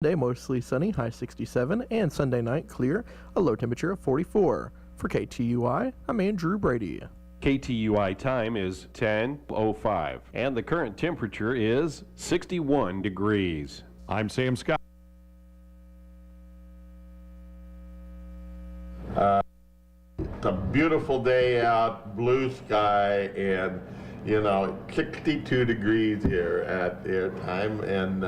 Day mostly sunny, high 67, and Sunday night clear, a low temperature of 44. For KTUI, I'm Andrew Brady. KTUI time is 10:05, and the current temperature is 61 degrees. I'm Sam Scott. It's a beautiful day out, blue sky, and 62 degrees here at airtime, and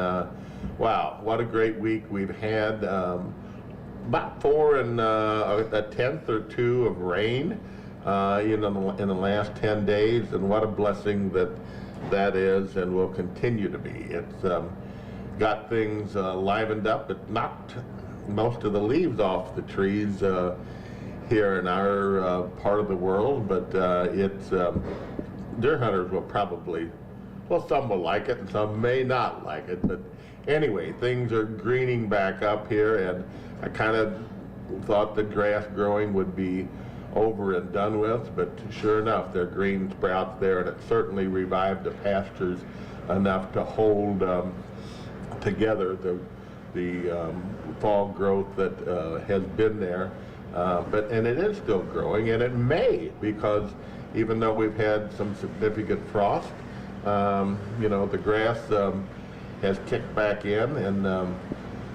wow, what a great week we've had. About 4 and a tenth or 2 of rain in the last 10 days, and what a blessing that is and will continue to be. It's got things livened up. It knocked most of the leaves off the trees here in our part of the world, but deer hunters will probably, well, some will like it and some may not like it, but anyway, things are greening back up here, and I kind of thought the grass growing would be over and done with, but sure enough, there are green sprouts there, and it certainly revived the pastures enough to hold together the fall growth that has been there. And it is still growing, and it may, because even though we've had some significant frost, the grass has kicked back in, and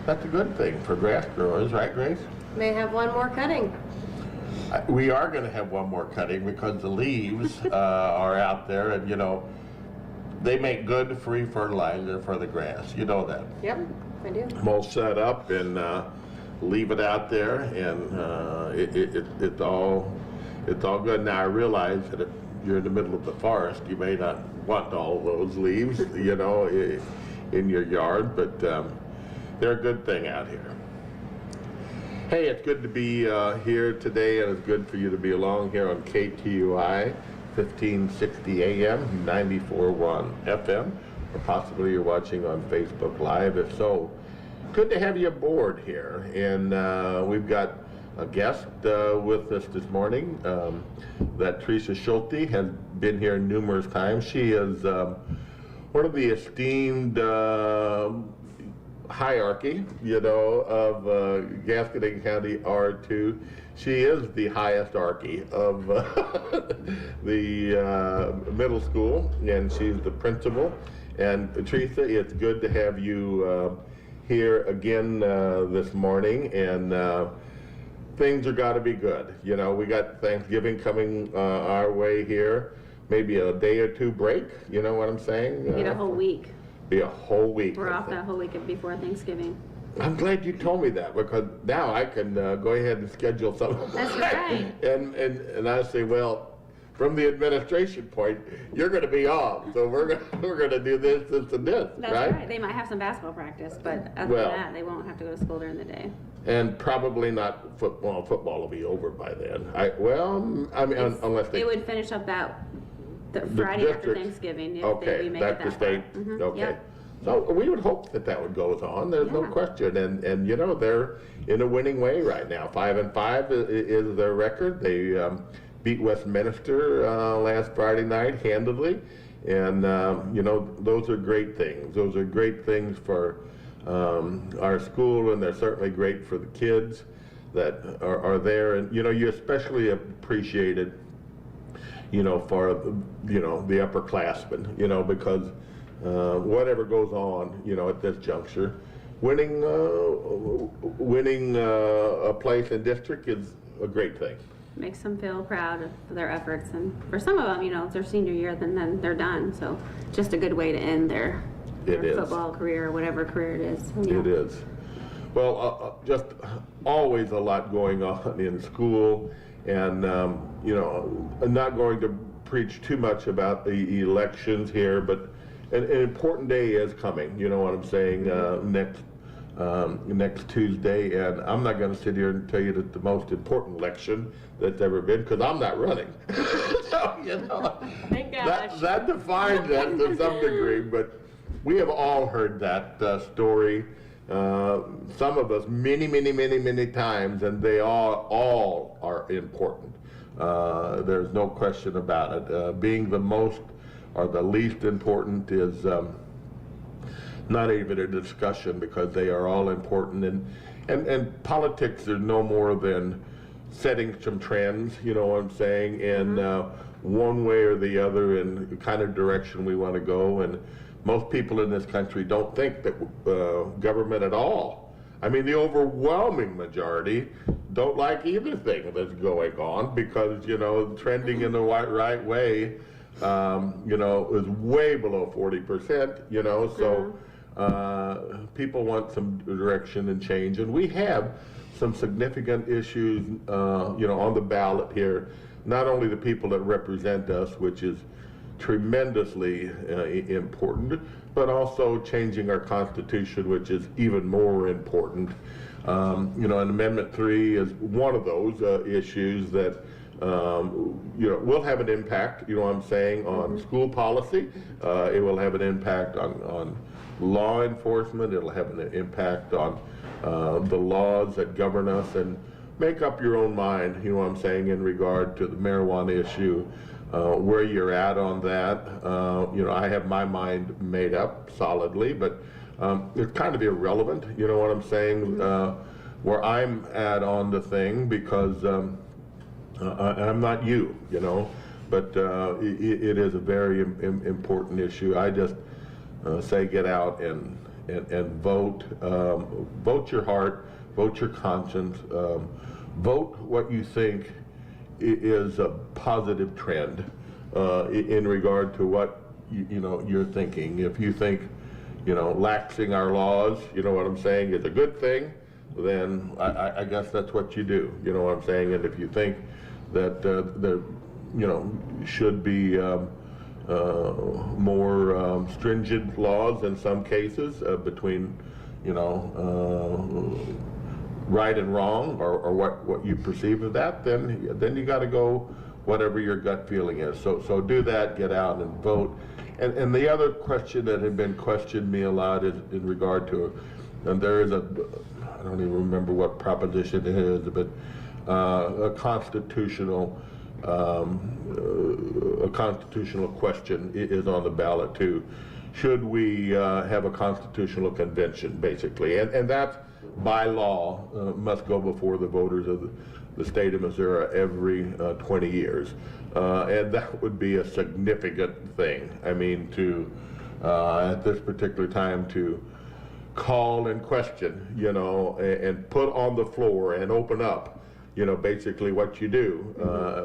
that's a good thing for grass growers, right, Grace? May have one more cutting. We are going to have one more cutting because the leaves are out there, and they make good free fertilizer for the grass. You know that. Yep, I do. We'll set up and leave it out there, and it's all good. Now I realize that if you're in the middle of the forest, you may not want all those leaves, in your yard, but they're a good thing out here. Hey, it's good to be here today, and it's good for you to be along here on KTUI 1560 AM, 94.1 FM, or possibly you're watching on Facebook Live. If so, good to have you aboard here, and we've got a guest with us this morning. That Teresa Schulte has been here numerous times. She is one of the esteemed hierarchy, of Gascoigne County R2. She is the highest archy of the middle school, and she's the principal. And Teresa, it's good to have you here again this morning, and things are got to be good. We got Thanksgiving coming our way here. Maybe a day or two break, you know what I'm saying? We get a whole week. Be a whole week. We're off that whole week before Thanksgiving. I'm glad you told me that, because now I can go ahead and schedule something. That's right. And I say, well, from the administration point, you're going to be off, so we're going to do this, and this, That's right. They might have some basketball practice, but other than that, they won't have to go to school during the day. And probably not football. Football will be over by then. Unless they... It would finish up the Friday after Thanksgiving. Okay, we make that's it the that state. far. Okay. Yep. So we would hope that would go on. There's no question. And they're in a winning way right now. 5-5 is their record. They beat Westminster last Friday night handedly. And, those are great things. Those are great things for our school, and they're certainly great for the kids that are there. And, you especially appreciate it, for, the upperclassmen, because whatever goes on, at this juncture, winning a place in district is a great thing. Makes them feel proud of their efforts, and for some of them, it's their senior year, then they're done. So just a good way to end their football career or whatever career it is. Yeah. It is. Well, just always a lot going on in school, and I'm not going to preach too much about the elections here, but an important day is coming. You know what I'm saying? Next Tuesday, and I'm not going to sit here and tell you that the most important election that's ever been, because I'm not running. So, Thank gosh. that defines that to some degree, but we have all heard that story, some of us many times, and they all are important. There's no question about it. Being the most or the least important is not even a discussion because they are all important. And politics are no more than setting some trends, you know what I'm saying, and one way or the other in the kind of direction we want to go. And most people in this country don't think that government at all. I mean, the overwhelming majority don't like either thing that's going on because, you know, trending in the right way, you know, is way below 40%, you know, so people want some direction and change. And we have some significant issues, you know, on the ballot here. Not only the people that represent us, which is tremendously important, but also changing our Constitution, which is even more important. You know, and Amendment 3 is one of those issues that, you know, will have an impact, you know what I'm saying, on school policy. It will have an impact on law enforcement. It'll have an impact on the laws that govern us. And make up your own mind, you know what I'm saying, in regard to the marijuana issue, where you're at on that. You know, I have my mind made up solidly, but it's kind of irrelevant, you know what I'm saying, where I'm at on the thing, because I'm not you, you know, but it is a very important issue. I just say get out and vote. Vote your heart, vote your conscience, vote what you think is a positive trend in regard to what you know you're thinking. If you think, you know, laxing our laws, you know what I'm saying, is a good thing, then I guess that's what you do, you know what I'm saying. And if you think that there, you know, should be more stringent laws in some cases between, you know, right and wrong, or what you perceive of that, then you got to go whatever your gut feeling is. So do that, get out and vote. And the other question that had been questioned me a lot is in regard to, and there is I don't even remember what proposition it is, but a constitutional question is on the ballot too. Should we have a constitutional convention, basically? And that, by law, must go before the voters of the state of Missouri every 20 years. And that would be a significant thing. I mean, to, at this particular time, to call and question, you know, and put on the floor and open up, you know, basically what you do,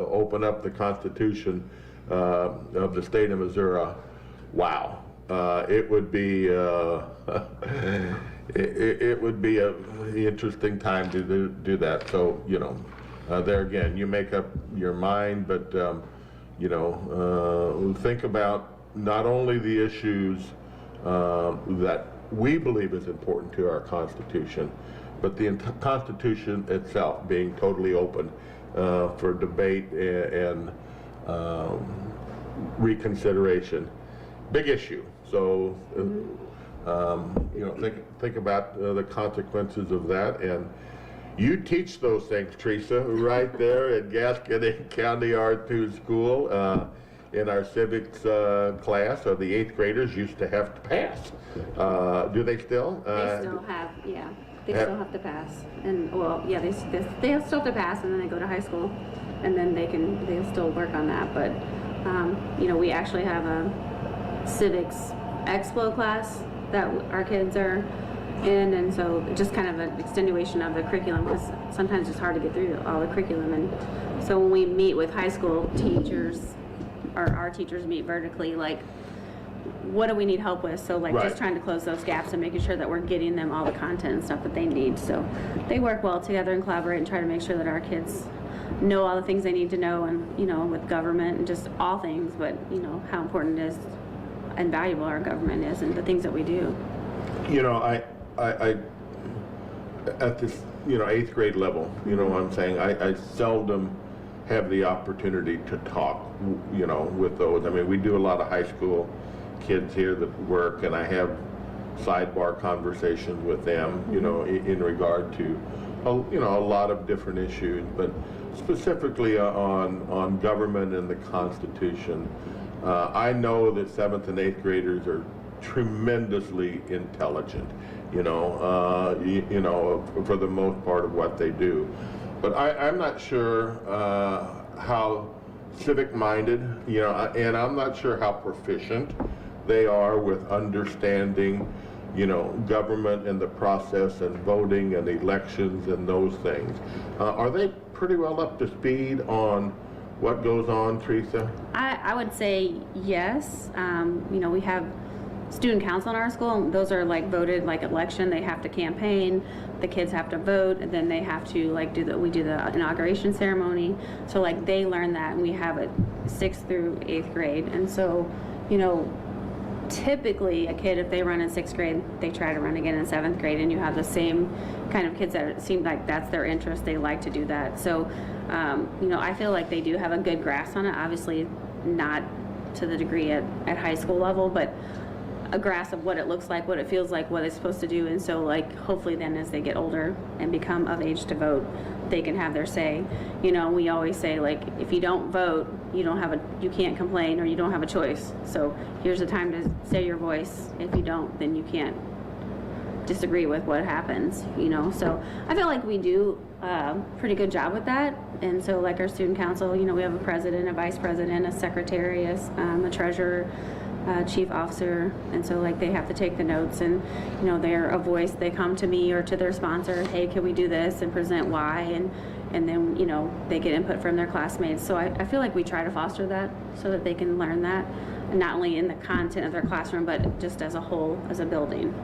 open up the Constitution of the state of Missouri. Wow. It would be it would be a interesting time to do that. So, you know, there again, you make up your mind, but you know, think about not only the issues that we believe is important to our Constitution, but the Constitution itself being totally open for debate and reconsideration. Big issue. So, you know, think about the consequences of that. And you teach those things, Teresa, right there at Gascon County R2 School. In our civics class, or the 8th graders used to have to pass. Do they still? They still have, yeah. They still have to pass. And, well, yeah, they still have to pass, and then they go to high school, and then they'll still work on that. But, you know, we actually have a civics expo class that our kids are in, and so just kind of an extenuation of the curriculum, because sometimes it's hard to get through all the curriculum. And so when we meet with high school teachers, or our teachers meet vertically, like, what do we need help with? So, like, just trying to close those gaps and making sure that we're getting them all the content and stuff that they need. So they work well together and collaborate and try to make sure that our kids know all the things they need to know, and, you know, with government and just all things, but, you know, how important it is and valuable our government is and the things that we do. You know, I at this, you know, 8th grade level, you know what I'm saying, I seldom have the opportunity to talk, you know, with those. I mean, we do a lot of high school kids here that work, and I have sidebar conversations with them, you know, in regard to, you know, a lot of different issues, but specifically on government and the Constitution. I know that 7th and 8th graders are tremendously intelligent, you know, for the most part of what they do. But I'm not sure how civic-minded, you know, and I'm not sure how proficient they are with understanding, you know, government and the process and voting and elections and those things. Are they pretty well up to speed on what goes on, Teresa? I would say yes. You know, we have student council in our school. Those are like voted like election. They have to campaign. The kids have to vote, and then they have to like we do the inauguration ceremony. So like they learn that, and we have it 6th through 8th grade. And so, you know, typically a kid, if they run in 6th grade, they try to run again in 7th grade, and you have the same kind of kids that seem like that's their interest. They like to do that. So, you know, I feel like they do have a good grasp on it. Obviously not to the degree at high school level, but a grasp of what it looks like, what it feels like, what it's supposed to do. And so like hopefully then as they get older and become of age to vote, they can have their say. You know, we always say like if you don't vote, you can't complain, or you don't have a choice. So here's the time to say your voice. If you don't, then you can't disagree with what happens, you know. So I feel like we do a pretty good job with that. And so like our student council, you know, we have a president, a vice president, a secretary, a treasurer, chief officer, and so like they have to take the notes, and you know they're a voice. They come to me or to their sponsor, hey, can we do this, and present why, and then you know they get input from their classmates. So I feel like we try to foster that so that they can learn that, and not only in the content of their classroom, but just as a whole, as a building.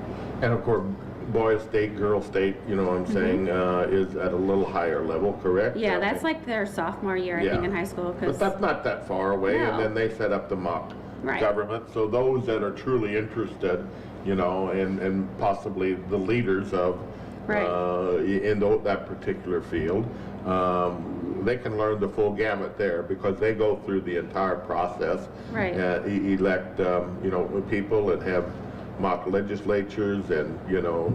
And of course, boys state, girls state, you know what I'm saying, is at a little higher level, correct? Yeah, that's like their sophomore year, I think, in high school. But that's not that far away, No. and then they set up the mock government. So those that are truly interested, you know, and possibly the leaders of in that particular field, they can learn the full gamut there because they go through the entire process, elect you know, people, and have mock legislatures, and you know,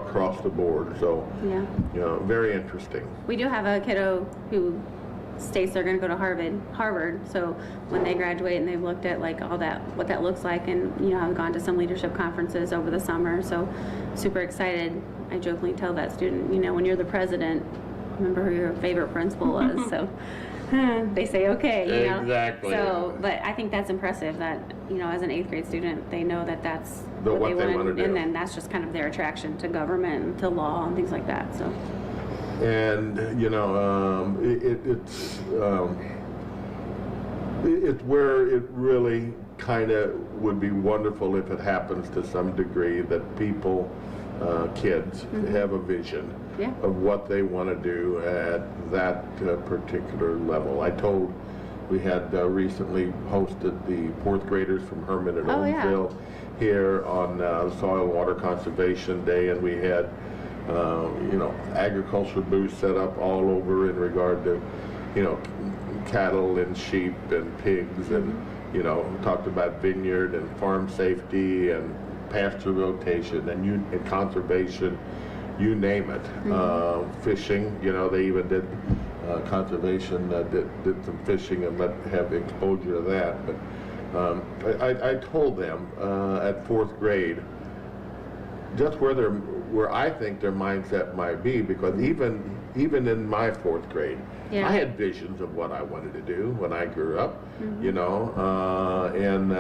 across the board. So you know, very interesting. We do have a kiddo who states they're going to go to Harvard. So when they graduate and they've looked at like all that, what that looks like, and you know, I've gone to some leadership conferences over the summer. So super excited. I jokingly tell that student, you know, when you're the president, remember who your favorite principal was. So they say, okay, you know. Exactly. So, but I think that's impressive that, you know, as an 8th grade student, they know that that's what they want to do. And then that's just kind of their attraction to government and to law and things like that. So. And you know, it's where it really kind of would be wonderful if it happens to some degree that people, kids, have a vision of what they want to do at that particular level. We had recently hosted the 4th graders from Herman and Owensville here on Soil and Water Conservation Day, and we had you know, agriculture booths set up all over in regard to, you know, cattle and sheep and pigs, and you know, talked about vineyard and farm safety and pasture rotation and conservation, you name it. Fishing, you know, they even did conservation, did some fishing and have exposure to that. But I told them at 4th grade just where I think their mindset might be, because even in my 4th grade, I had visions of what I wanted to do when I grew up, you know, and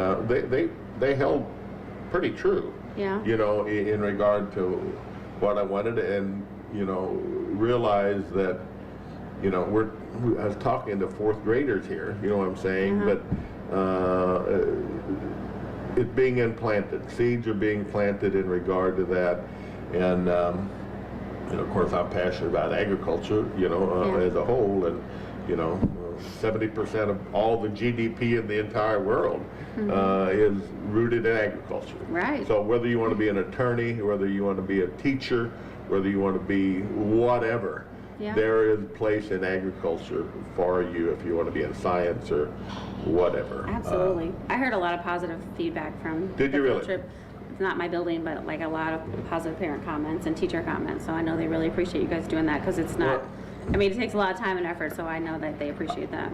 they held pretty true, you know, in regard to what I wanted, and you know, realize that, you know, I was talking to 4th graders here, you know what I'm saying, but it's being implanted. Seeds are being planted in regard to that, and you know, of course, I'm passionate about agriculture, you know, as a whole, and you know, 70% of all the GDP in the entire world is rooted in agriculture. Right. So whether you want to be an attorney, whether you want to be a teacher, whether you want to be whatever, there is a place in agriculture for you if you want to be in science or whatever. Absolutely. I heard a lot of positive feedback from the field trip. It's not my building, but like a lot of positive parent comments and teacher comments. So I know they really appreciate you guys doing that, because it's not, I mean, it takes a lot of time and effort, so I know that they appreciate that.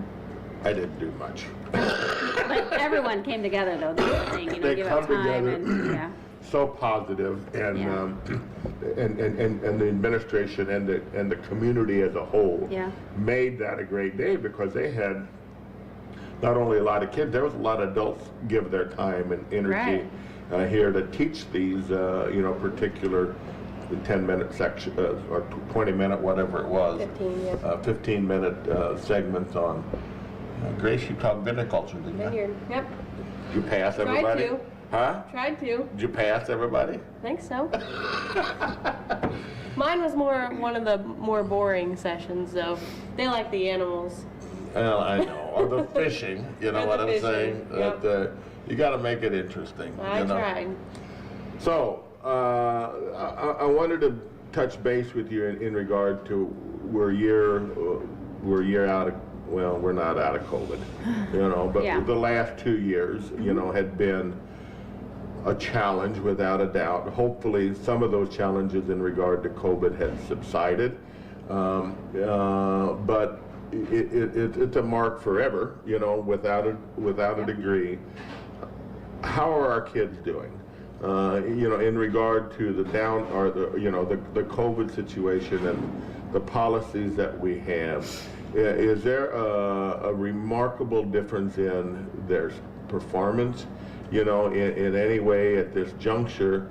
I didn't do much. But everyone came together though, that's the thing, They give come up time together. and, yeah. So positive, and Yeah. and the administration and the community as a whole Yeah. made that a great day, because they had not only a lot of kids, there was a lot of adults give their time and energy here to teach these particular 10-minute section or 20-minute, whatever it was, 15-minute segments on. Grace, you taught viticulture, didn't you? Vineyard. Yep. Did you pass everybody? to. Huh? Tried to. Did you pass everybody? I think so. Mine was one of the more boring sessions, though. They like the animals. Well, I know. Or the fishing, you know And what the I'm fishing, saying? yep. That, you got to make it interesting. I tried. So, I wanted to touch base with you in regard to we're a year out of, well, we're not out of COVID, but Yeah. the last 2 years, had been a challenge without a doubt. Hopefully, some of those challenges in regard to COVID had subsided, but it's a mark forever, without a degree. How are our kids doing? In regard to the the COVID situation and the policies that we have, is there a remarkable difference in their performance, in any way at this juncture,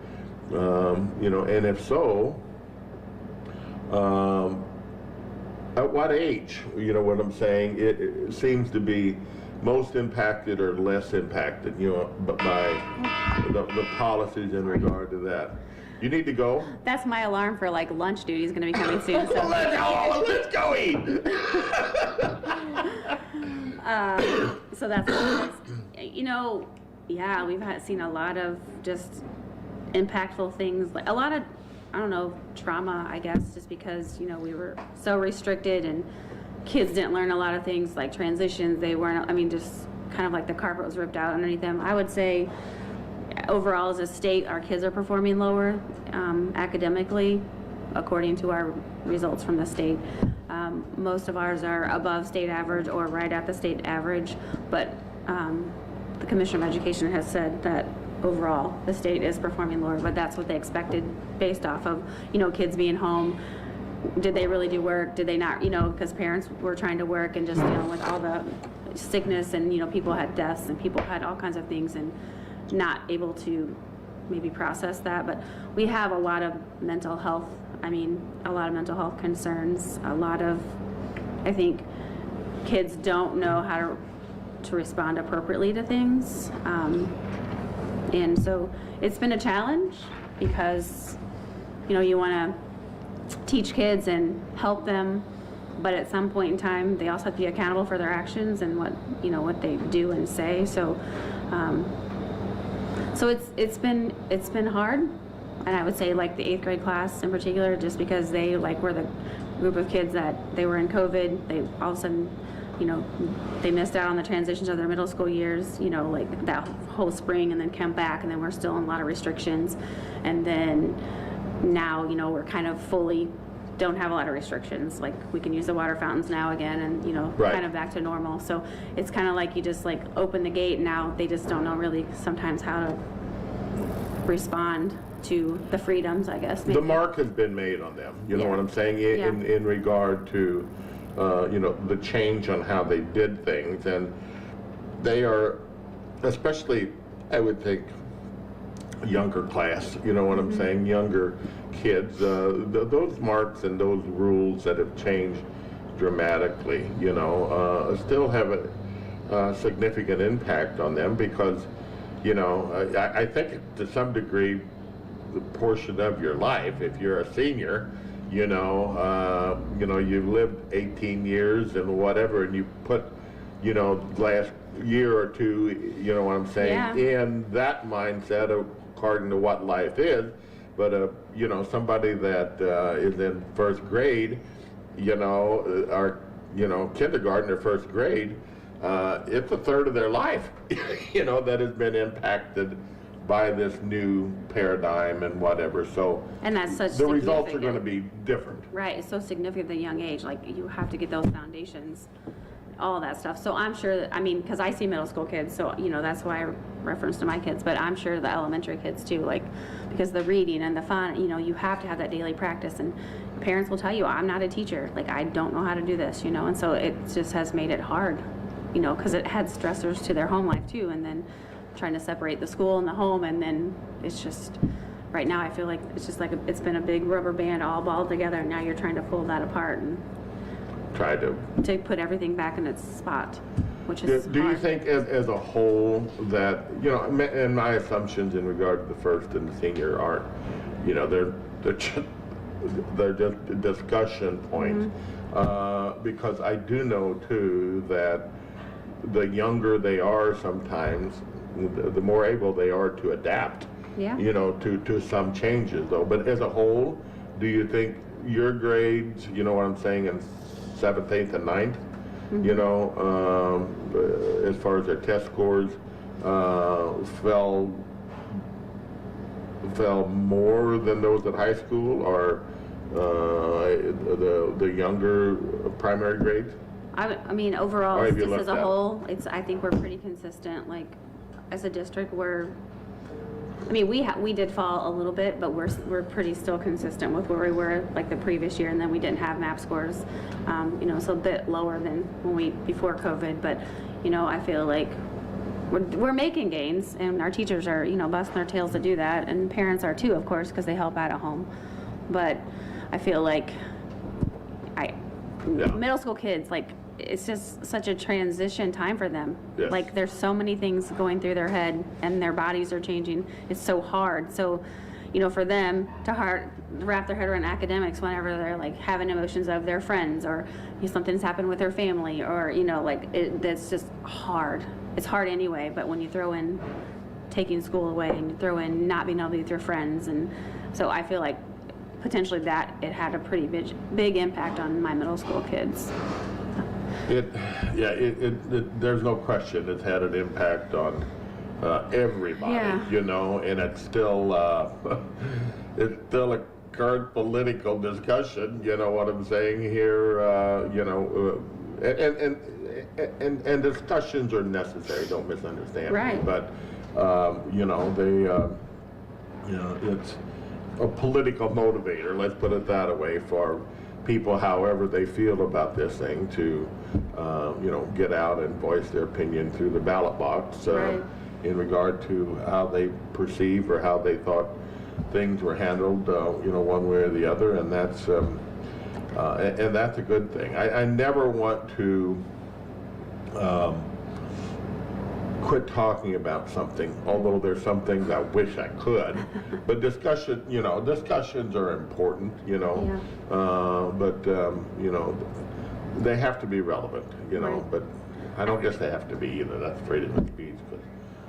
and if so, at what age, what I'm saying, it seems to be most impacted or less impacted, by the policies in regard to that. You need to go? That's my alarm for like lunch duty is gonna be coming soon, so. Let's go eat! So that's what it is. Yeah, we've seen a lot of just impactful things, like a lot of, I don't know, trauma, I guess, just because, we were so restricted and kids didn't learn a lot of things like transitions. They weren't, just kind of like the carpet was ripped out underneath them. I would say overall as a state, our kids are performing lower academically, according to our results from the state. Most of ours are above state average or right at the state average, but the Commissioner of Education has said that overall the state is performing lower, but that's what they expected based off of, kids being home. Did they really do work? Did they not, because parents were trying to work and just dealing with all the sickness and, people had deaths and people had all kinds of things and not able to maybe process that. But we have a lot of mental health, a lot of mental health concerns. A lot of, I think, kids don't know how to respond appropriately to things. And so it's been a challenge because, you want to teach kids and help them, but at some point in time they also have to be accountable for their actions and what they do and say. So it's been hard, and I would say like the 8th grade class in particular, just because they were the group of kids that they were in COVID. They all of a sudden, they missed out on the transitions of their middle school years, like that whole spring, and then come back, and then we're still in a lot of restrictions, and then now, we're kind of fully don't have a lot of restrictions. Like we can use the water fountains now again, and Right. kind of back to normal. So it's kind of like you just open the gate, and now they just don't know really sometimes how to respond to the freedoms, I guess. The mark has been made on them, you know Yeah. what I'm saying, in regard to, the change on how they did things, and they are, especially, I would think, younger class, you know what I'm saying, younger kids, those marks and those rules that have changed dramatically, still have a significant impact on them because, I think to some degree, the portion of your life, if you're a senior, you've lived 18 years and whatever, and you put, last year or two, you know what I'm saying, in that mindset of according to what life is. But somebody that is in first grade, or kindergarten or first grade, it's a third of their life, that has been impacted by this new paradigm and whatever. So And that's such the results are significant. going to be different. Right, it's so significant at a young age. Like you have to get those foundations all that stuff. So I'm sure that, I mean, because I see middle school kids, so, you know, that's why I reference to my kids, but I'm sure the elementary kids too, like, because the reading and the font, you know, you have to have that daily practice, and parents will tell you, I'm not a teacher, like, I don't know how to do this, you know, and so it just has made it hard, you know, because it had stressors to their home life too, and then trying to separate the school and the home, and then it's just, right now I feel like it's just like it's been a big rubber band all balled together, and now you're trying to pull that apart and Try to put everything back in its spot, which is Do you hard. think as a whole that, you know, and my assumptions in regard to the first and the senior aren't, you know, they're just discussion points, because I do know too that the younger they are sometimes, the more able they are to adapt, Yeah. you know, to some changes though. But as a whole, do you think your grades, you know what I'm saying, in 7th, 8th, and 9th, you know, as far as their test scores, fell more than those at high school, or the younger primary grades? I mean, overall, Or have you just as looked a at- whole, I think we're pretty consistent. Like, as a district, I mean, we did fall a little bit, but we're pretty still consistent with where we were like the previous year, and then we didn't have MAP scores, you know, so a bit lower than before COVID. But, you know, I feel like we're making gains, and our teachers are, you know, busting their tails to do that, and parents are too, of course, because they help out at home. But I feel like middle school kids, like, it's just such a transition time for them. Yes. Like, there's so many things going through their head, and their bodies are changing. It's so hard. So, you know, for them to wrap their head around academics whenever they're like having emotions of their friends, or something's happened with their family, or, you know, like, that's just hard. It's hard anyway, but when you throw in taking school away, and you throw in not being able to be with your friends, and so I feel like potentially that it had a pretty big impact on my middle school kids. There's no question it's had an impact on everybody, Yeah. you know, and it's still a current political discussion, you know what I'm saying here, you know, and discussions are necessary, don't misunderstand me, Right. but, you know, you know, it's a political motivator, let's put it that way, for people, however they feel about this thing, to you know, get out and voice their opinion through the ballot box, Right. in regard to how they perceive or how they thought things were handled, you know, one way or the other, and that's a good thing. I never want to quit talking about something, although there's some things I wish I could. But discussions are important, you know. But you know, they have to be relevant, you know. Right. But I don't guess they have to be either. That's freedom of speech. But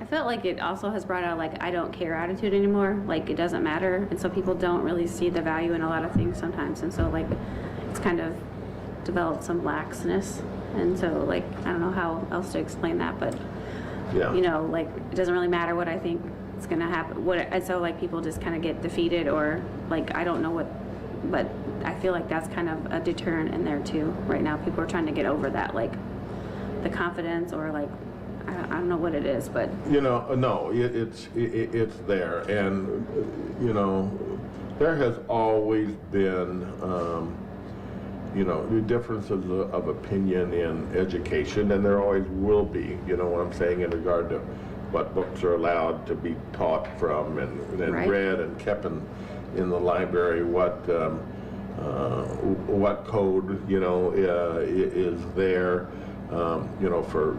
I felt like it also has brought out like I don't care attitude anymore. Like, it doesn't matter, and so people don't really see the value in a lot of things sometimes, and so like it's kind of developed some laxness, and so like I don't know how else to explain that, but yeah. you know, like, it doesn't really matter what I think is going to happen. And so like people just kind of get defeated, or like I don't know what, but I feel like that's kind of a deterrent in there too. Right now, people are trying to get over that, like the confidence, or like I don't know what it is, but You know, no, it's there, and you know, there has always been, you know, differences of opinion in education, and there always will be. You know what I'm saying, in regard to what books are allowed to be taught from, and Right. read and kept in the library. What code, you know, is there, you know, for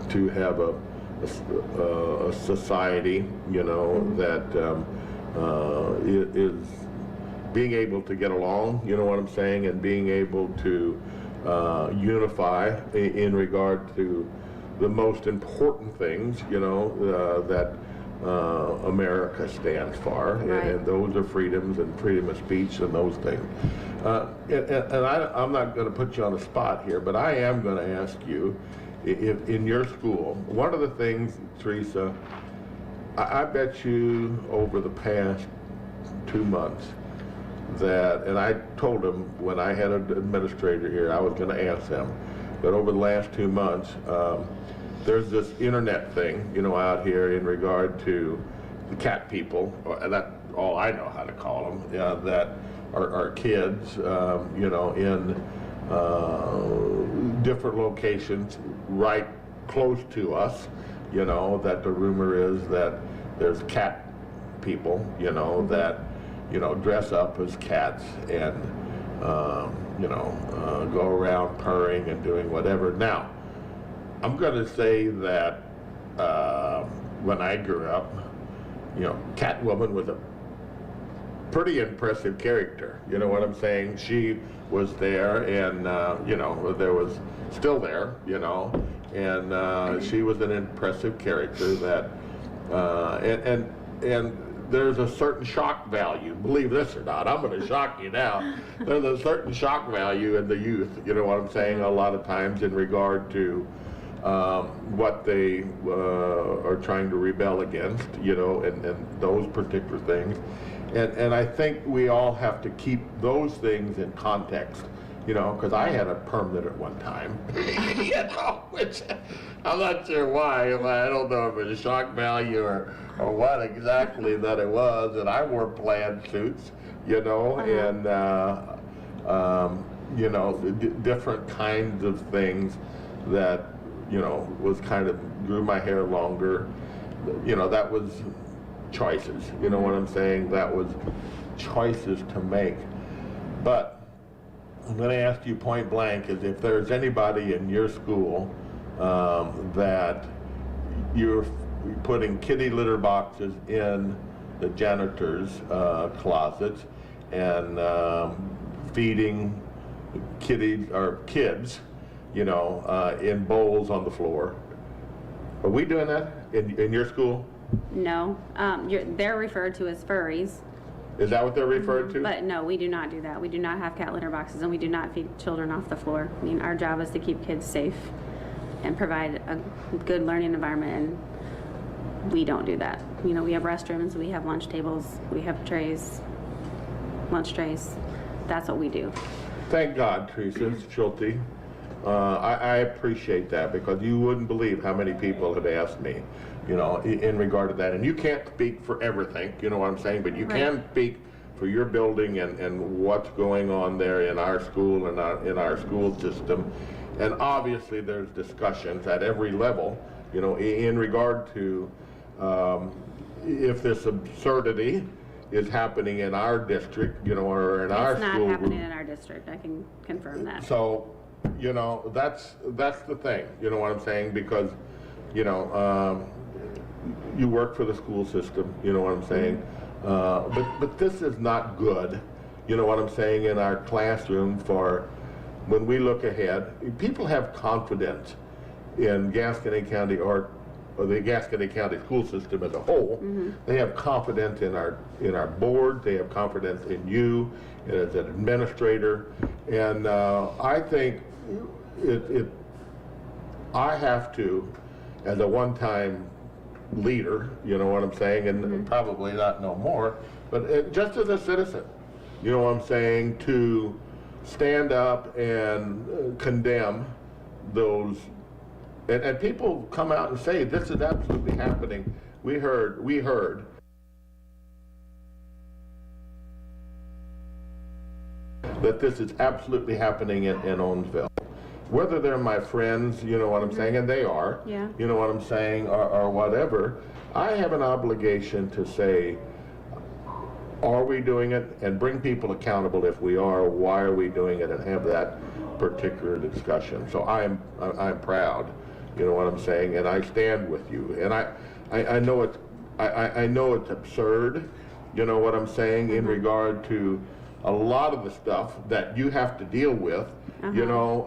to have a society, you know, that is being able to get along, you know what I'm saying, and being able to unify in regard to the most important things, you know, that America stands for, Right. and those are freedoms and freedom of speech and those things. And I'm not going to put you on the spot here, but I am going to ask you, if in your school, one of the things, Teresa, I bet you over the past 2 months that, and I told him when I had an administrator here, I was going to ask them, but over the last 2 months, there's this internet thing, out here in regard to the cat people, and that's all I know how to call them, that are kids, in different locations right close to us, that the rumor is that there's cat people, that, dress up as cats and, go around purring and doing whatever. Now, I'm going to say that when I grew up, Catwoman was a pretty impressive character. You know what I'm saying? She was there, and there was still there. And she was an impressive character that, and there's a certain shock value. Believe this or not, I'm going to shock you now. There's a certain shock value in the youth. You know what I'm saying? A lot of times in regard to what they are trying to rebel against, and those particular things. And I think we all have to keep those things in context, because I had a permit at one time, which I'm not sure why. I don't know if it was shock value or what exactly that it was. And I wore plaid suits, and, different kinds of things that, was kind of grew my hair longer. That was choices. You know what I'm saying? That was choices to make. But I'm going to ask you point blank is if there's anybody in your school that you're putting kitty litter boxes in the janitor's closets and feeding kitties or kids, in bowls on the floor. Are we doing that in your school? No, they're referred to as furries. Is that what they're referred to? But no, we do not do that. We do not have cat litter boxes, and we do not feed children off the floor. I mean, our job is to keep kids safe and provide a good learning environment, and we don't do that. We have restrooms, we have lunch tables, we have trays, lunch trays. That's what we do. Thank God, Teresa Schulte. I appreciate that, because you wouldn't believe how many people have asked me, in regard to that. And you can't speak for everything, you know what I'm saying, but you can speak for your building and what's going on there in our school and in our school system. And obviously there's discussions at every level, in regard to if this absurdity is happening in our district, or in our school. It's not happening in our district, I can confirm that. So, that's the thing, you know what I'm saying, because, you work for the school system, you know what I'm saying, but this is not good, you know what I'm saying, in our classroom for when we look ahead. People have confidence in Gascony County or the Gascony County school system as a whole. They have confidence in our board, they have confidence in you as an administrator, and I think I have to, as a one-time leader, you know what I'm saying, and probably not no more, but just as a citizen, you know what I'm saying, to stand up and condemn those, and people come out and say, this is absolutely happening. We heard. That this is absolutely happening in Owensville. Whether they're my friends, you know what I'm saying, and they are, you know what I'm saying, or whatever, I have an obligation to say, are we doing it, and bring people accountable if we are, why are we doing it, and have that particular discussion. So I'm proud, you know what I'm saying, and I stand with you, and I know it's I know it's absurd, you know what I'm saying, in regard to a lot of the stuff that you have to deal with, you know,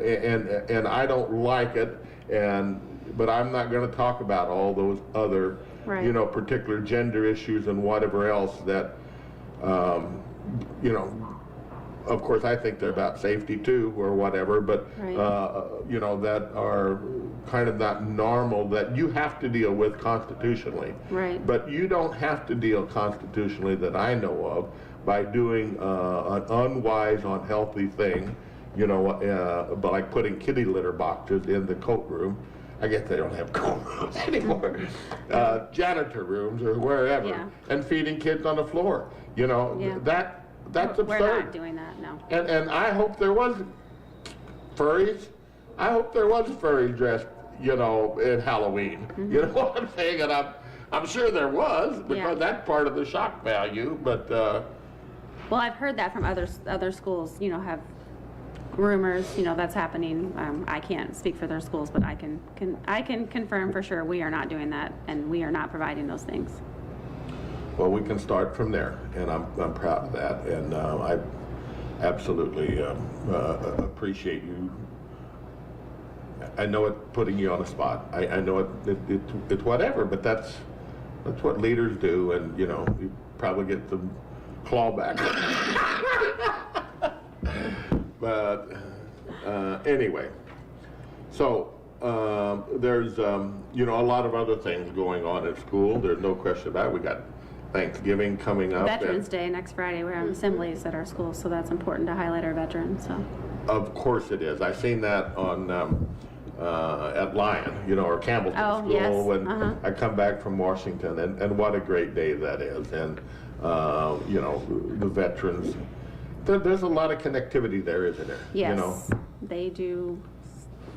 and I don't like it, but I'm not going to talk about all those other, you know, particular gender issues and whatever else that, you know, of course I think they're about safety too or whatever, but, you know, that are kind of not normal, that you have to deal with constitutionally. But you don't have to deal constitutionally that I know of by doing an unwise, unhealthy thing, you know, but like putting kitty litter boxes in the coat room. I guess they don't have coat rooms anymore. Janitor rooms or wherever, Yeah. and feeding kids on the floor. You know, Yeah. that's absurd. We're not doing that, no. And I hope there was furries. I hope there was furries dressed, you know, in Halloween. You know what I'm saying? And I'm sure there was, because Yeah. that's part of the shock value. But Well, I've heard that from other schools, you know, have rumors, you know, that's happening. I can't speak for their schools, but I can confirm for sure we are not doing that, and we are not providing those things. well, we can start from there, and I'm proud of that, and I absolutely appreciate you. I know it's putting you on the spot. I know it's whatever, but that's what leaders do, and you know, you probably get some clawback. But anyway, so there's you know, a lot of other things going on at school. There's no question about it. We got Thanksgiving coming up. Veterans Day next Friday, we're having assemblies at our school, so that's important to highlight our veterans, so. Of course it is. I've seen that on at Lyon, you know, or Campbellton Oh, School yes. when I come back from Washington, and what a great day that is. And you know, the veterans. There's a lot of connectivity there, isn't there? Yes, You know? they do.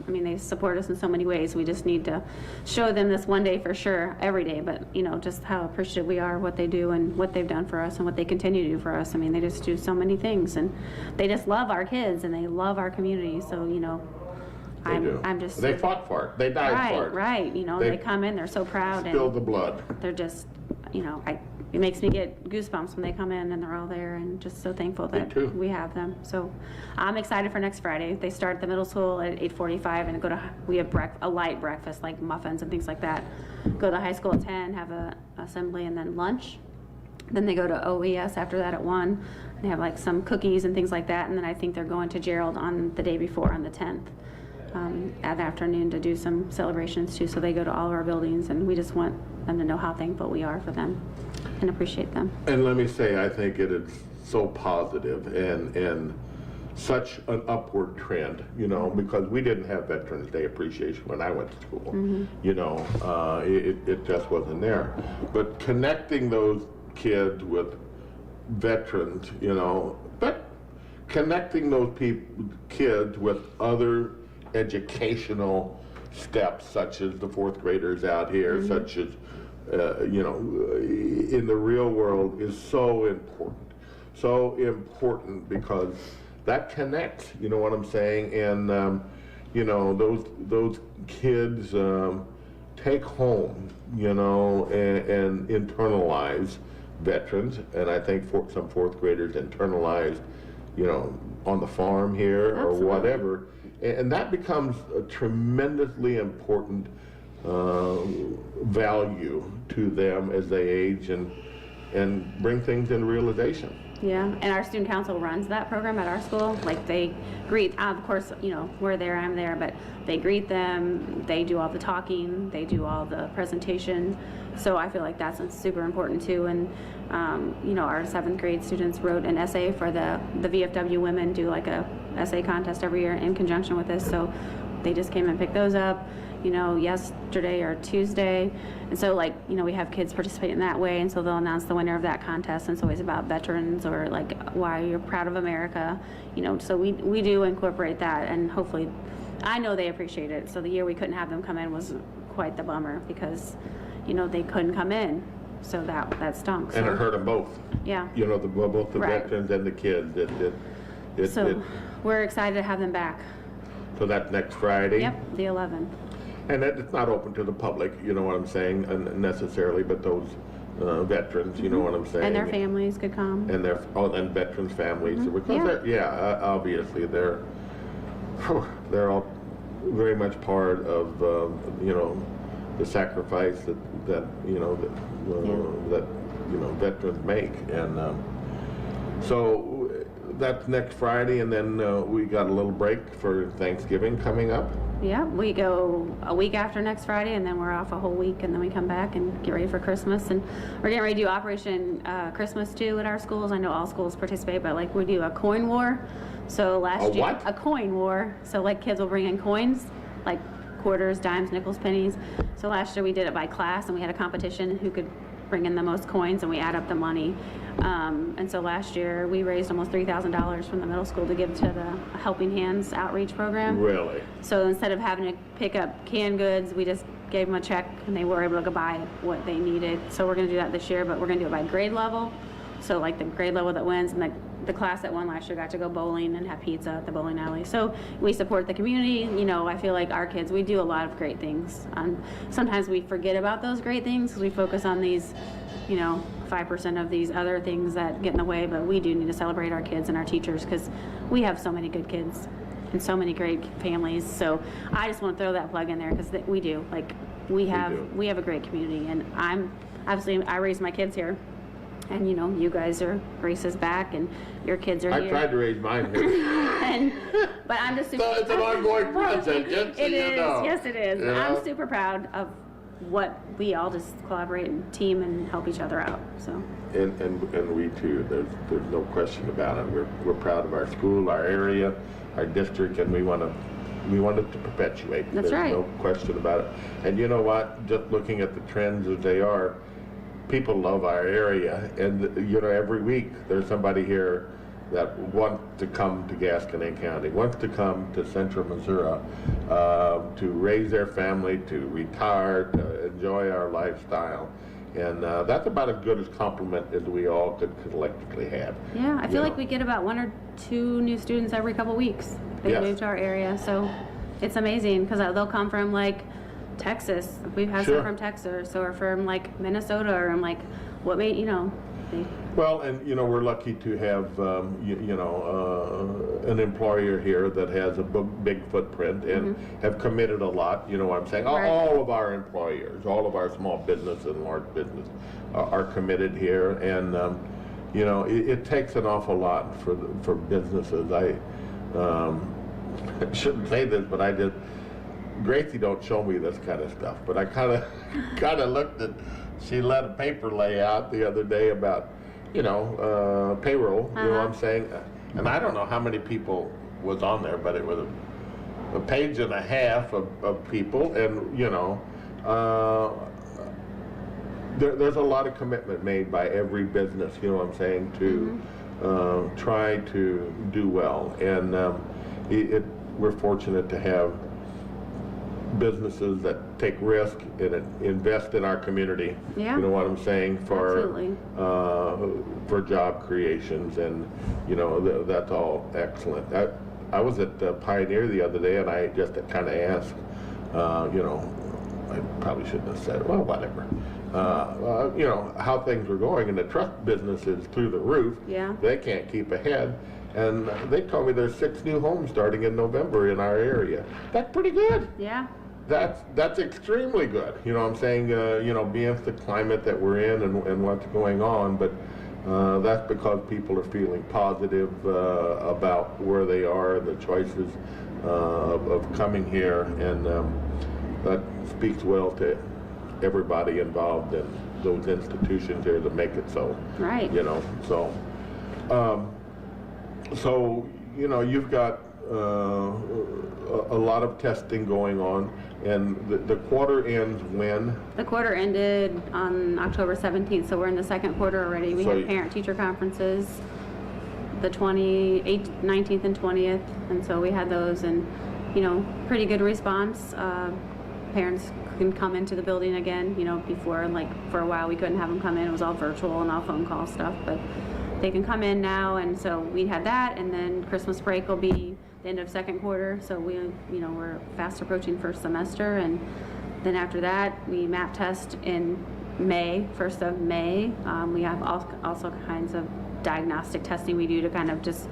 I mean, they support us in so many ways. We just need to show them this one day for sure, every day, but, you know, just how appreciative we are, what they do and what they've done for us and what they continue to do for us. I mean, they just do so many things, and they just love our kids and they love our community. So, you know, They do. I'm just. They fought for it. They died for it. Right. You know, They they come in, they're so proud, Spilled the and blood. they're just, you know, it makes me get goosebumps when they come in and they're all there, and just so thankful that too. we have them. So I'm excited for next Friday. They start at the middle school at 8:45 and we have a light breakfast like muffins and things like that. Go to high school at 10, have a assembly, and then lunch. Then they go to OES after that at 1. They have like some cookies and things like that, and then I think they're going to Gerald on the day before, on the 10th. At afternoon to do some celebrations too. So they go to all of our buildings, and we just want them to know how thankful we are for them and appreciate them. And let me say, I think it is so positive and such an upward trend, you know, because we didn't have Veterans Day appreciation when I went to school. You know, it just wasn't there. But connecting those kids with veterans, you know, but connecting those kids with other educational steps, such as the 4th graders out here, such as, you know, in the real world, is so important. So important, because that connects, you know what I'm saying? And, you know, those kids take home, you know, and internalize veterans. And I think some 4th graders internalized, you know, on the farm here or whatever. And that becomes a tremendously important value to them as they age and bring things into realization. Yeah, and our student council runs that program at our school. Like, they greet, of course, you know, we're there, I'm there, but they greet them, they do all the talking, they do all the presentation. So I feel like that's super important too. And you know, our 7th grade students wrote an essay for the VFW women do like a essay contest every year in conjunction with this. So they just came and picked those up, you know, yesterday or Tuesday. And so, like, you know, we have kids participate in that way, and so they'll announce the winner of that contest, and it's always about veterans or like why you're proud of America, you know. So we do incorporate that, and hopefully, I know they appreciate it. So the year we couldn't have them come in was quite the bummer, because, you know, they couldn't come in, so that stunk. And so. it hurt them both. Yeah. You know, both the Right. veterans and the kids. So we're excited to have them back. So that's next Friday. Yep, the 11th. And it's not open to the public, you know what I'm saying, necessarily, but those veterans, you know what I'm saying. And their families could come. And and veterans' families, because obviously they're all very much part of you know, the sacrifice that you know that you know, veterans make. And so that's next Friday, and then we got a little break for Thanksgiving coming up. Yeah, we go a week after next Friday, and then we're off a whole week, and then we come back and get ready for Christmas. And we're getting ready to do Operation Christmas too at our schools. I know all schools participate, but like we do a coin war. So last year, what? a coin war. So like kids will bring in coins, like quarters, dimes, nickels, pennies. So last year we did it by class, and we had a competition who could bring in the most coins, and we add up the money. And so last year we raised almost $3,000 from the middle school to give to the Helping Hands outreach program. Really? So instead of having to pick up canned goods, we just gave them a check and they were able to go buy what they needed. So we're going to do that this year, but we're going to do it by grade level. So like the grade level that wins, and the class that won last year got to go bowling and have pizza at the bowling alley. So we support the community. You know, I feel like our kids, we do a lot of great things. Sometimes we forget about those great things because we focus on these, you know, 5% of these other things that get in the way, but we do need to celebrate our kids and our teachers because we have so many good kids and so many great families. So I just want to throw that plug in there because we do. Like we have a great community, and I raised my kids here. And you know, you guys are Grace's back, and your kids are here. I tried to raise mine here. But I'm just super. So it's an ongoing process, just so It you is. know. Yes, it is. You know? I'm super proud of what we all just collaborate and team and help each other out. So. And we too. There's no question about it. We're proud of our school, our area, our district, and we want it to perpetuate. That's There's right. no question about it. And you know what? Just looking at the trends as they are, people love our area, and you know, every week there's somebody here that wants to come to Gasconade County, wants to come to Central Missouri to raise their family, to retire, to enjoy our lifestyle. And that's about as good a compliment as we all could collectively have. Yeah, I feel You like know. we get about 1 or 2 new students every couple weeks. They Yes. move to our area, so it's amazing because they'll come from like Texas. We've had Sure. some from Texas, or from like Minnesota, or I'm like, what made Well, and you know, we're lucky to have an employer here that has a big footprint and have committed a lot. You know what I'm saying? Right. All of our employers, all of our small business and large business are committed here, and you know, it takes an awful lot for businesses. I shouldn't say this, but Gracie don't show me this kind of stuff, but I kind of looked at. She let a paper lay out the other day about, you know, payroll. You know what I'm saying? And I don't know how many people was on there, but it was a page and a half of people, and you know, there's a lot of commitment made by every business. You know what I'm saying, to try to do well, and we're fortunate to have businesses that take risk and invest in our community. Yeah. You know what I'm saying, Absolutely. For job creations, and you know, that's all excellent. I was at Pioneer the other day, and I just kind of asked, you know, I probably shouldn't have said it, well, whatever. You know, how things were going, and the truck business is through the roof. Yeah. They can't keep ahead. And they told me there's 6 new homes starting in November in our area. That's pretty good. Yeah. That's extremely good. You know what I'm saying? You know, being the climate that we're in and what's going on, but that's because people are feeling positive about where they are and the choices of coming here, and that speaks well to everybody involved in those institutions here to make it so. Right. You know, so. So, you know, you've got a lot of testing going on, and the quarter ends when? The quarter ended on October 17th, so we're in the second quarter already. We So had parent-teacher conferences the 28th, 19th, and 20th, and so we had those, and, you know, pretty good response. Parents can come into the building again. You know, before, like, for a while we couldn't have them come in. It was all virtual and all phone call stuff, but they can come in now, and so we had that, and then Christmas break will be the end of second quarter, so we're fast approaching first semester, and then after that, we map test in May, 1st of May. We have also kinds of diagnostic testing we do to kind of just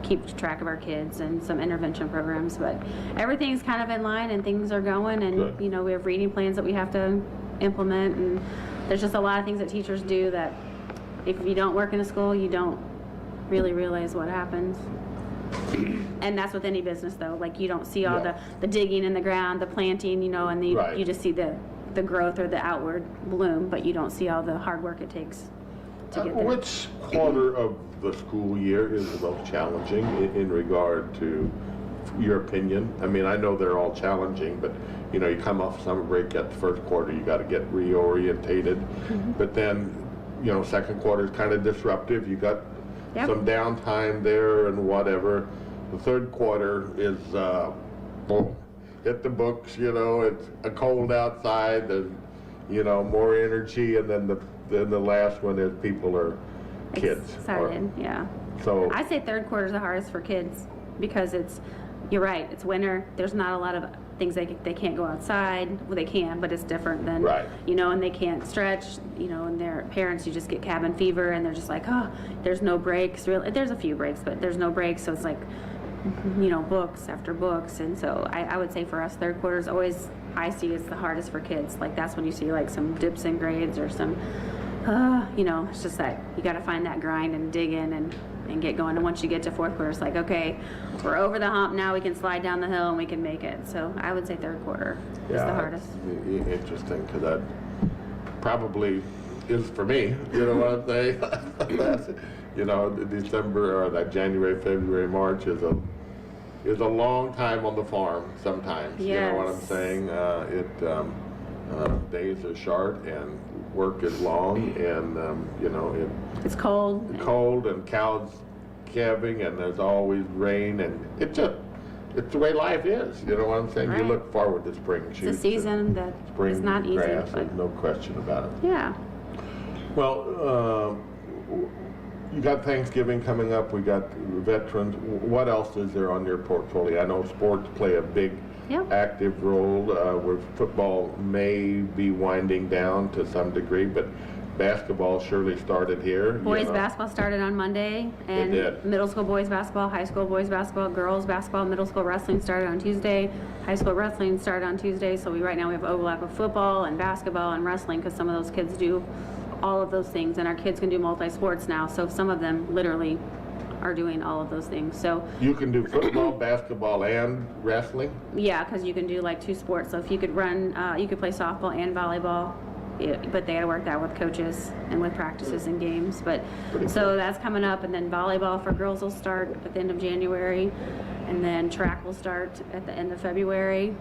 keep track of our kids, and some intervention programs, but everything's kind of in line and things are going, and Good. you know, we have reading plans that we have to implement, and there's just a lot of things that teachers do that if you don't work in a school, you don't really realize what happens. And that's with any business though, like you don't see all Yeah. the digging in the ground, the planting, you know, and Right. you just see the growth or the outward bloom, but you don't see all the hard work it takes to get there. Which quarter of the school year is the most challenging in regard to your opinion? I mean, I know they're all challenging, but you know, you come off summer break at the first quarter, you got to get reorientated. But then, you know, second quarter is kind of disruptive. You got Yep. some downtime there and whatever. The third quarter is, boom, hit the books, you know, it's a cold outside, and, you know, more energy, and then the last one is people are kids. Excited, yeah. So, I say third quarter is the hardest for kids because you're right, it's winter. There's not a lot of things they can't go outside. Well, they can, but it's different than, Right. you know, and they can't stretch, you know, and their parents, you just get cabin fever and they're just like, oh, there's no breaks. Really, there's a few breaks, but there's no breaks. So it's like, you know, books after books. And so I would say for us, third quarter is always, I see is the hardest for kids. Like that's when you see like some dips in grades or some, you know, it's just that you got to find that grind and dig in and get going. And once you get to fourth quarter, it's like, okay, we're over the hump now. We can slide down the hill and we can make it. So I would say third quarter is the hardest. it's interesting, because that probably is for me, you know what I'm saying? That's, you know, December or that January, February, March is a long time on the farm sometimes. You know what I'm Yes. saying? Days are short and work is long, and you know, It's cold. it's cold and cows calving, and there's always rain, and it's the way life is. You know what I'm saying? You Right. look forward to spring shoots. It's a season that spring is not easy. grass, But there's no question about it. yeah. Well, you got Thanksgiving coming up. We got veterans. What else is there on your portfolio? I know sports play a big, Yep. active role. Where football may be winding down to some degree, but basketball surely started here. you Boys know. basketball started on Monday, and did. middle school boys basketball, high school boys basketball, girls basketball, middle school wrestling started on Tuesday, high school wrestling started on Tuesday. So right now we have overlap of football and basketball and wrestling because some of those kids do all of those things, and our kids can do multi-sports now. So some of them literally are doing all of those things. So You can do football, basketball, and wrestling. yeah, because you can do like two sports. So if you could run, you could play softball and volleyball. But they got to work that with coaches and with practices and games. But Pretty so cool. that's coming up, and then volleyball for girls will start at the end of January, and then track will start at the end of February,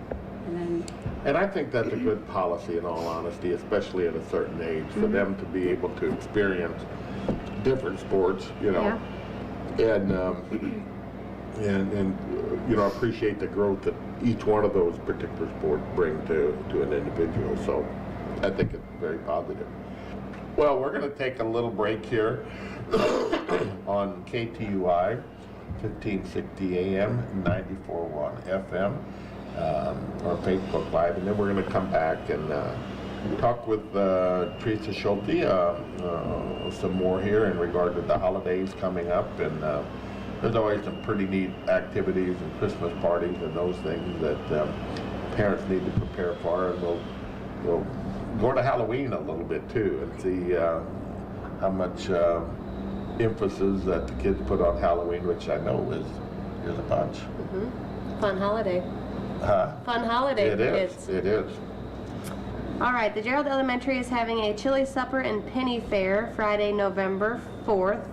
and then And I think that's a good policy, in all honesty, especially at a certain age, for them to be able to experience different sports, you know, and you know, appreciate the growth that each one of those particular sports bring to an individual. So I think it's very positive. Well, we're going to take a little break here on KTUI, 1560 AM, 94.1 FM. Or Facebook Live, and then we're going to come back and talk with Teresa Schulte some more here in regard to the holidays coming up, and there's always some pretty neat activities and Christmas parties and those things that parents need to prepare for, and we'll go to Halloween a little bit too and see how much emphasis that the kids put on Halloween, which I know is a bunch. Fun holiday. Fun holiday It for is. kids. It is. All right, the Gerald Elementary is having a chili supper and penny fair Friday, November 4th,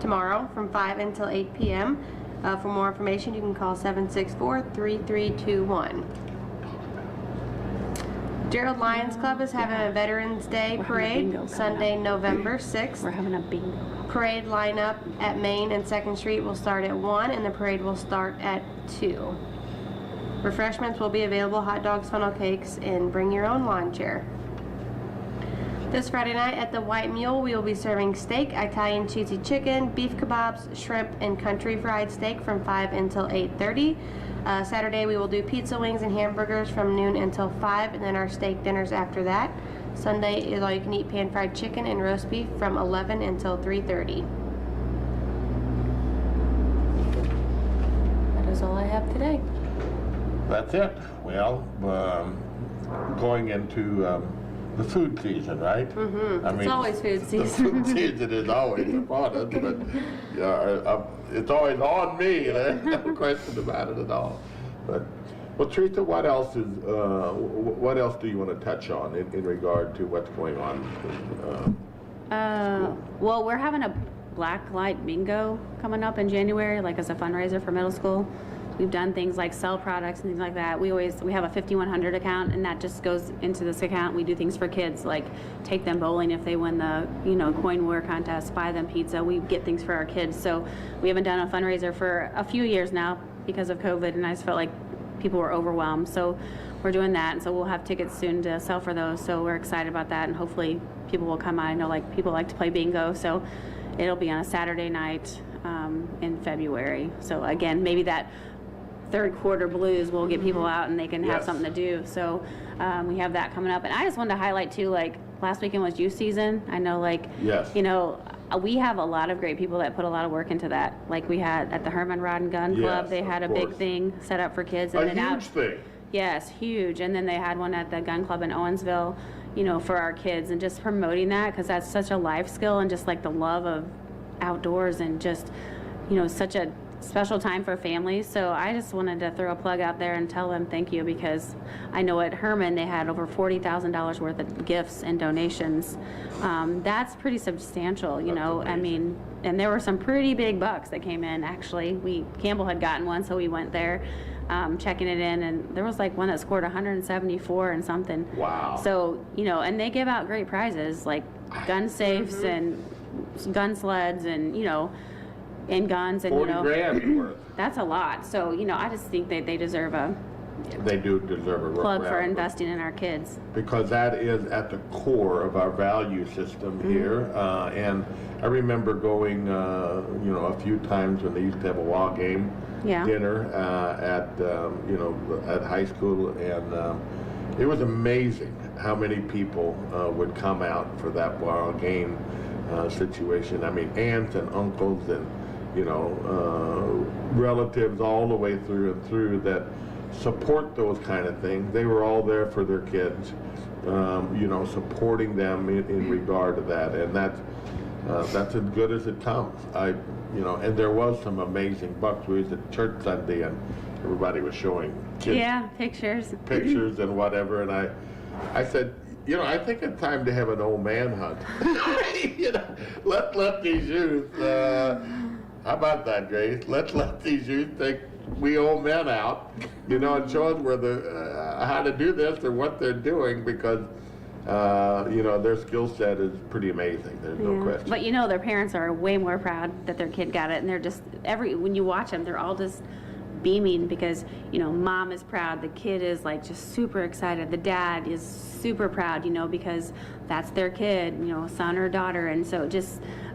tomorrow from 5 until 8 p.m. For more information, you can call 764-3321. Gerald Lions Club is having a Veterans Day We're having a parade bingo coming Sunday, up. November 6th. we're having a bingo. Parade lineup at Main and 2nd Street will start at 1 and the parade will start at 2. Refreshments will be available, hot dogs, funnel cakes, and bring your own lawn chair. This Friday night at the White Mule, we will be serving steak, Italian cheesy chicken, beef kebabs, shrimp, and country fried steak from 5 until 8:30. Saturday, we will do pizza, wings, and hamburgers from noon until 5, and then our steak dinners after that. Sunday is all you can eat pan-fried chicken and roast beef from 11 until 3:30. That is all I have today. That's it. Well, going into the food season, right? Mm-hmm. I It's mean, always food The season. food season is always upon us, but it's always on me. There's no question about it at all. But well, Teresa, what else do you want to touch on in regard to what's going on? Well, we're having a black light bingo coming up in January, like as a fundraiser for middle school. We've done things like sell products and things like that. We have a 5100 account, and that just goes into this account. We do things for kids, like take them bowling if they win the coin war contest, buy them pizza. We get things for our kids. So we haven't done a fundraiser for a few years now because of COVID, and I just felt like people were overwhelmed. So we're doing that, and so we'll have tickets soon to sell for those. So we're excited about that, and hopefully people will come out. I know people like to play bingo, so it'll be on a Saturday night in February. So again, maybe that third quarter blues will get people out and they can have something to do. So we have that coming up. And I just wanted to highlight too, last weekend was youth season. I know we have a lot of great people that put a lot of work into that. Like we had at the Herman Rod and Gun Club, they had a big thing set up for kids. And a huge thing. Yes, huge. And then they had one at the gun club in Owensville, for our kids, and just promoting that, because that's such a life skill, and just like the love of outdoors, and just, such a special time for families. So I just wanted to throw a plug out there and tell them thank you, because I know at Herman they had over $40,000 worth of gifts and donations. That's pretty substantial, I mean, and there were some pretty big bucks that came in. Actually, Campbell had gotten one, so we went there. Checking it in, and there was one that scored 174 and something. Wow. So, and they give out great prizes like gun safes and gun sleds and, and guns, and, 40 grand worth. that's a lot. So, I just think that they deserve They do deserve a plug for round investing in our kids. because that is at the core of our value system here. And I remember going, a few times when they used to have a wall game dinner at high school, and it was amazing how many people would come out for that wall game situation. I mean, aunts and uncles and relatives all the way through and through that support those kind of things. They were all there for their kids, supporting them in regard to that, and that's as good as it comes. And there was some amazing bucks. We was at church Sunday, and everybody was showing kids pictures and whatever, and I said, I think it's time to have an old man hunt. Let these youth, how about that, Grace? Let these youth take we old men out, and show us where how to do this or what they're doing, because their skill set is pretty amazing. There's no question. But their parents are way more proud that their kid got it, and they're just when you watch them, they're all just beaming because mom is proud, the kid is just super excited, the dad is super proud, because that's their kid, son or daughter, and so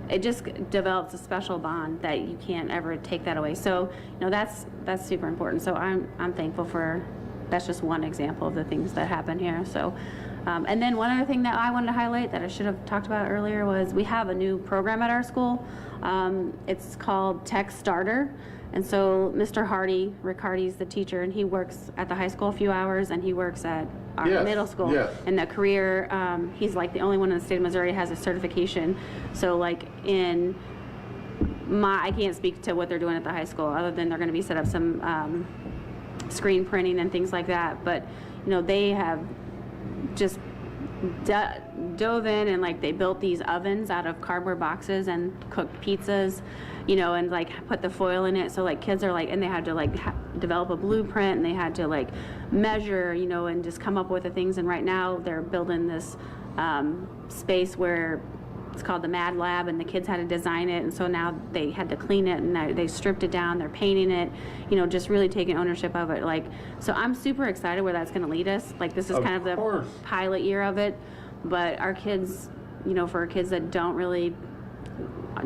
it just develops a special bond that you can't ever take that away. So that's super important. So I'm thankful for. That's just one example of the things that happen here. So and then one other thing that I wanted to highlight that I should have talked about earlier was we have a new program at our school. It's called Tech Starter. And so Mr. Rick Hardy's the teacher, and he works at the high school a few hours, and he works at our middle school. Yes. And the career, he's the only one in the state of Missouri that has a certification. So I can't speak to what they're doing at the high school, other than they're going to be set up some screen printing and things like that. But they have just dove in, and they built these ovens out of cardboard boxes and cooked pizzas, and put the foil in it. So kids are and they had to develop a blueprint, and they had to measure, and just come up with the things. And right now they're building this space where it's called the Mad Lab, and the kids had to design it, and so now they had to clean it, and they stripped it down, they're painting it, just really taking ownership of it. So I'm super excited where that's going to lead us. This is kind of the pilot year of it, but our kids, for kids that don't really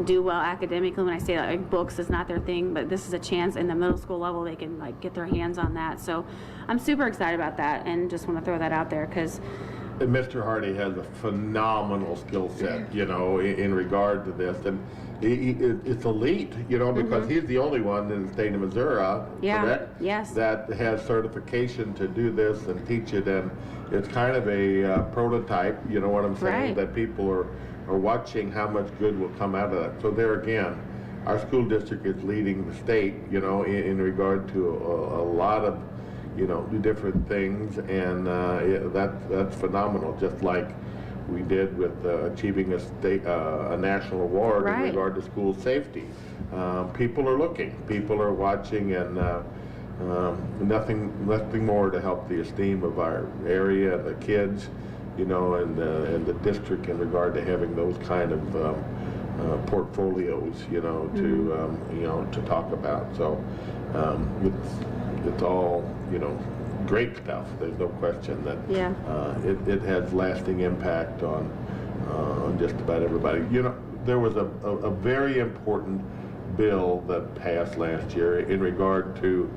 do well academically, when I say books is not their thing, but this is a chance in the middle school level they can get their hands on that. So I'm super excited about that, and just want to throw that out there because And Mr. Hardy has a phenomenal skill set, you know, in regard to this, and it's elite, you know, because he's the only one in the state of Missouri, Yeah, correct? yes. That has certification to do this and teach it, and it's kind of a prototype, you know what I'm saying? Right. That people are watching how much good will come out of that. So there again, our school district is leading the state, you know, in regard to a lot of, you know, different things, and that's phenomenal. Just like we did with achieving a national award in Right. regard to school safety. People are looking, people are watching, and nothing more to help the esteem of our area, the kids, you know, and the district in regard to having those kind of portfolios, you know, to talk about. So it's all, you know, great stuff. There's no question that Yeah. it has lasting impact on just about everybody. You know, there was a very important bill that passed last year in regard to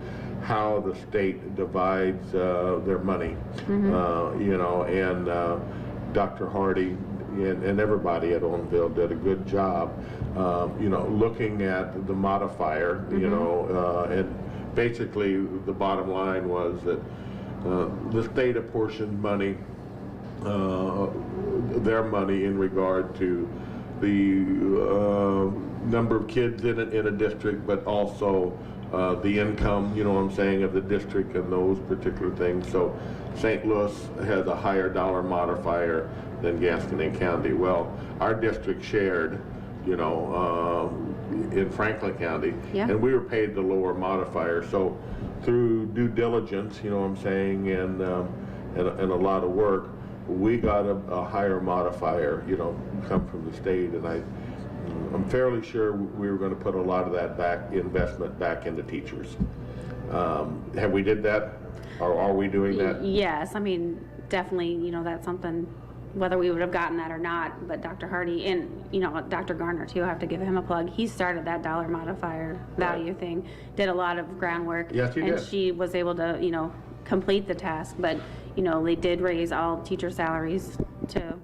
how the state divides their money. You know, and Dr. Hardy and everybody at Owenville did a good job, you know, looking at the modifier, you know, and basically the bottom line was that the state apportioned money, their money in regard to the number of kids in a district, but also the income, you know what I'm saying, of the district and those particular things. So St. Louis has a higher dollar modifier than Gaston County. Well, our district shared, you know, in Franklin County, Yeah. and we were paid the lower modifier. So through due diligence, you know what I'm saying, and a lot of work, we got a higher modifier, you know, come from the state, and I'm fairly sure we were going to put a lot of that investment back into teachers. Have we did that, or are we doing that? Yes, I mean, definitely, you know, that's something, whether we would have gotten that or not, but Dr. Hardy and, you know, Dr. Garner too, I have to give him a plug. He started that dollar modifier value thing, did a lot of groundwork. Yes, he and did. she was able to, you know, complete the task, but, you know, they did raise all teacher salaries to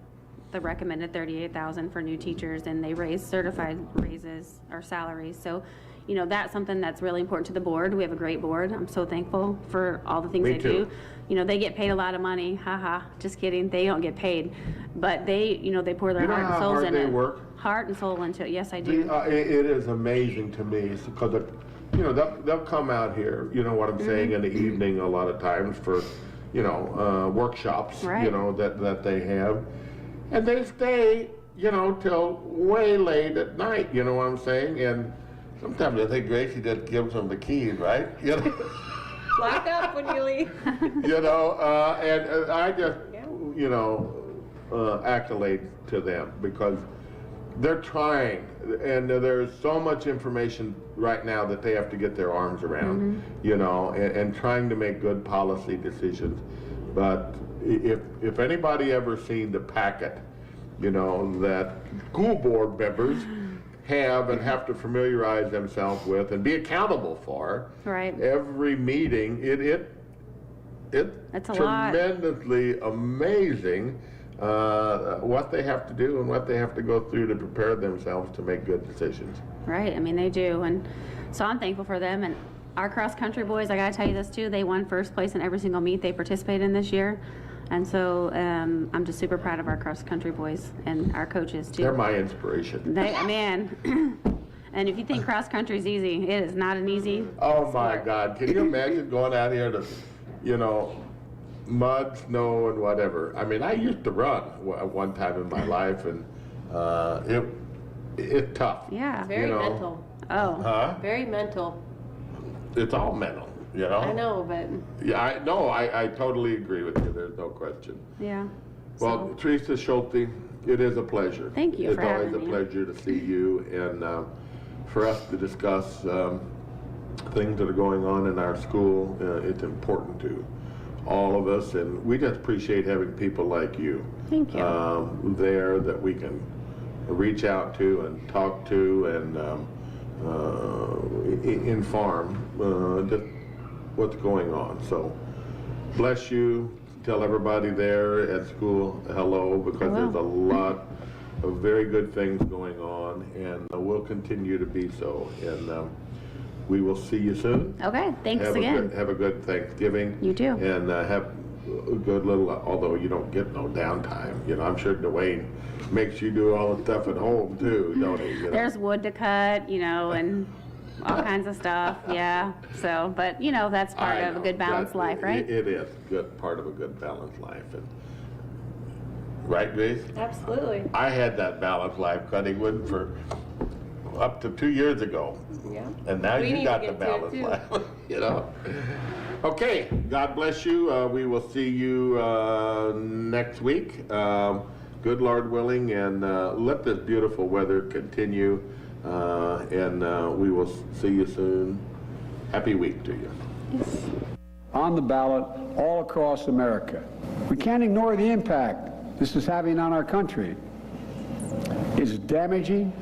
the recommended $38,000 for new teachers, and they raised certified raises or salaries. So, you know, that's something that's really important to the board. We have a great board. I'm so thankful for all the things Me they too. do. You know, they get paid a lot of money. Haha, just kidding. They don't get paid. But they, you know, they pour their You know heart and how souls hard in they it. work? Heart and soul into it. Yes, I do. It is amazing to me because, you know, they'll come out here, you know what I'm saying, in the evening a lot of times for, you know, workshops, you Right. know, that they have. And they stay, you know, till way late at night, you know what I'm saying? And sometimes I think Gracie just gives them the keys, right? You know? Lock up when you leave. You know, and I just, you know, accolades to them because they're trying, and there's so much information right now that they have to get their arms around, you know, and trying to make good policy decisions. But if anybody ever seen the packet, you know, that school board members have and have to familiarize themselves with and be accountable for, Right. every meeting, it's That's a lot. tremendously amazing what they have to do and what they have to go through to prepare themselves to make good decisions. Right. I mean, they do. And so I'm thankful for them. And our cross-country boys, I got to tell you this too, they won first place in every single meet they participated in this year. And so I'm just super proud of our cross-country boys and our coaches too. They're my inspiration. Man, and if you think cross-country is easy, it is not an easy Oh my sport. God, can you imagine going out here to, you know, mud, snow, and whatever? I mean, I used to run one time in my life, and it's tough. Yeah. Very You know. mental. Oh. Huh? Very mental. It's all mental, you know? I know, but Yeah, I totally agree with you. There's no question. Yeah. Well, Teresa Schulte, it is a pleasure. Thank you for It's always having a me. pleasure to see you and for us to discuss things that are going on in our school. It's important to all of us, and we just appreciate having people like you. Thank you. There that we can reach out to and talk to and inform just what's going on. So bless you. tell everybody there at school hello, because there's a lot of very good things going on, and we'll continue to be so. And we will see you soon. Okay, thanks Have again. Have a good Thanksgiving. You too. And have a good little, although you don't get no downtime. You know, I'm sure Dwayne makes you do all the stuff at home too, don't he? You know? There's wood to cut, you know, and all kinds of stuff, yeah. So, but, you know, that's part I of a know. good balanced life, right? It is good, part of a good balanced life. And, right, Grace? Absolutely. I had that balanced life cutting wood for up to 2 years ago. Yeah. And now We you need got to the get to it, balanced too. life, you know. Okay, God bless you. We will see you next week. Good Lord willing, and let this beautiful weather continue. And we will see you soon. Happy week to you. On the ballot all across America. We can't ignore the impact this is having on our country. It's damaging